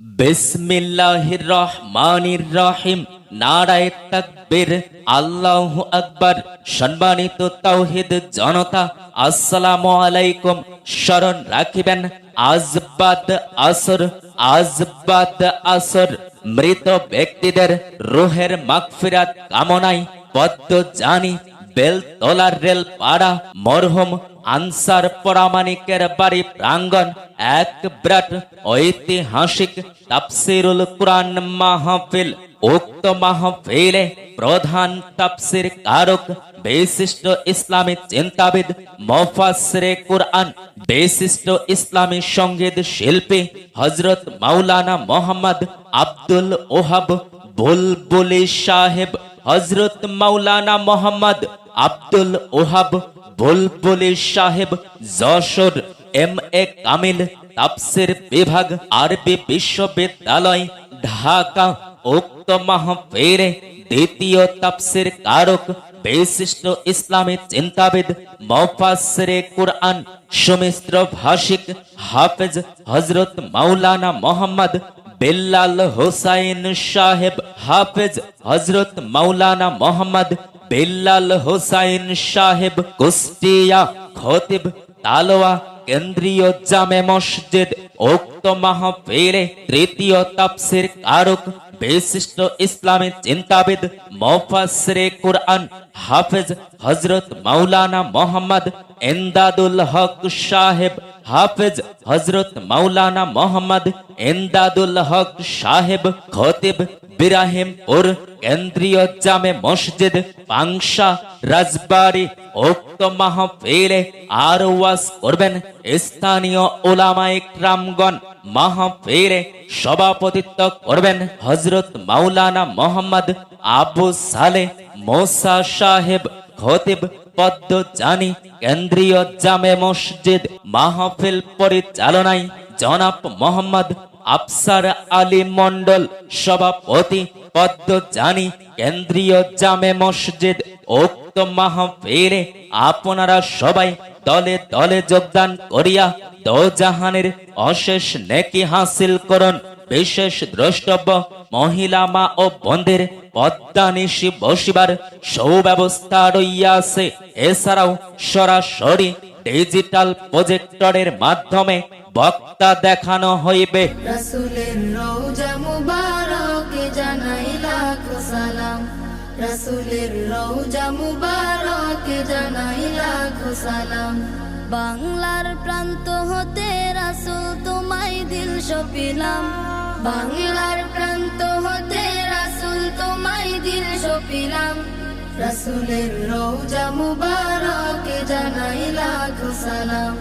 বিসমিল্লাহির রহমানির রহিম। নারায়ে তাকবীর, আল্লাহু আকবার। সম্মানিত তাওহীদ জনতা, আসসালামু আলাইকুম। স্মরণ রাখিবেন, আজ বাদ আসর মৃত ব্যক্তিদের রূহের মাগফিরাত কামনায় পদ্ম জানি বেলতলার রেল পাড়া মরহুম আনসার প্রামাণিকের বাড়ি প্রাঙ্গণ এক বিরাট ঐতিহাসিক তাফসীরুল কুরআন মাহফিল। উক্ত মাহফিলে প্রধান তাফসীর কারক, বিশিষ্ট ইসলামী চিন্তাবিদ, মুফাসসিরে কুরআন, বিশিষ্ট ইসলামী সঙ্গীত শিল্পী হযরত মাওলানা মোহাম্মদ আব্দুল ওহাব বুলবুলি সাহেব, হযরত মাওলানা মোহাম্মদ আব্দুল ওহাব বুলবুলি সাহেব, যশোর, MA কামিল, তাফসীর বিভাগ, আরবি বিশ্ববিদ্যালয়, ঢাকা। উক্ত মাহফিলে দ্বিতীয় তাফসীর কারক, বিশিষ্ট ইসলামী চিন্তাবিদ, মুফাসসিরে কুরআন, সুমিশ্র ভাষিক, হাফেজ হযরত মাওলানা মোহাম্মদ বিল্লাল হোসাইন সাহেব, হাফেজ হযরত মাওলানা মোহাম্মদ বিল্লাল হোসাইন সাহেব, কুষ্টিয়া। খতিব তালোয়া, কেন্দ্রীয় জামে মসজিদ। উক্ত মাহফিলে তৃতীয় তাফসীর কারক, বিশিষ্ট ইসলামী চিন্তাবিদ, মুফাসসিরে কুরআন, হাফেজ হযরত মাওলানা মোহাম্মদ ইমদাদুল হক সাহেব, হাফেজ হযরত মাওলানা মোহাম্মদ ইমদাদুল হক সাহেব। খতিব বিরাহিমপুর কেন্দ্রীয় জামে মসজিদ, পাংশা, রাজবাড়ী। উক্ত মাহফিলে আর ওয়াজ করবেন স্থানীয় উলামায়ে কেরামগণ। মাহফিলে সভাপতিত্ব করবেন হযরত মাওলানা মোহাম্মদ আবু সালেহ মুসা সাহেব। খতিব পদ্ম জানি কেন্দ্রীয় জামে মসজিদ। মাহফিল পরিচালনায় জনাব মোহাম্মদ আফসার আলী মন্ডল, সভাপতি, পদ্ম জানি কেন্দ্রীয় জামে মসজিদ। উক্ত মাহফিলে আপনারা সবাই দলে দলে যোগদান করিয়া দোজাহানের অশেষ নেকি হাসিল করুন। বিশেষ দ্রষ্টব্য, মহিলা মা ও বোনদের পদ্মানিশি বসিবার সুব্যবস্থা রইয়াছে। এছাড়াও সরাসরি ডিজিটাল প্রজেক্টরের মাধ্যমে বক্তা দেখানো হইবে। রাসূলের রওজা মুবারকে জানাই লাখো সালাম, রাসূলের রওজা মুবারকে জানাই লাখো সালাম। বাংলার প্রান্ত হতে রাসূল তোমায় দিল সপিলাম, বাংলার প্রান্ত হতে রাসূল তোমায় দিল সপিলাম। রাসূলের রওজা মুবারকে জানাই লাখো সালাম।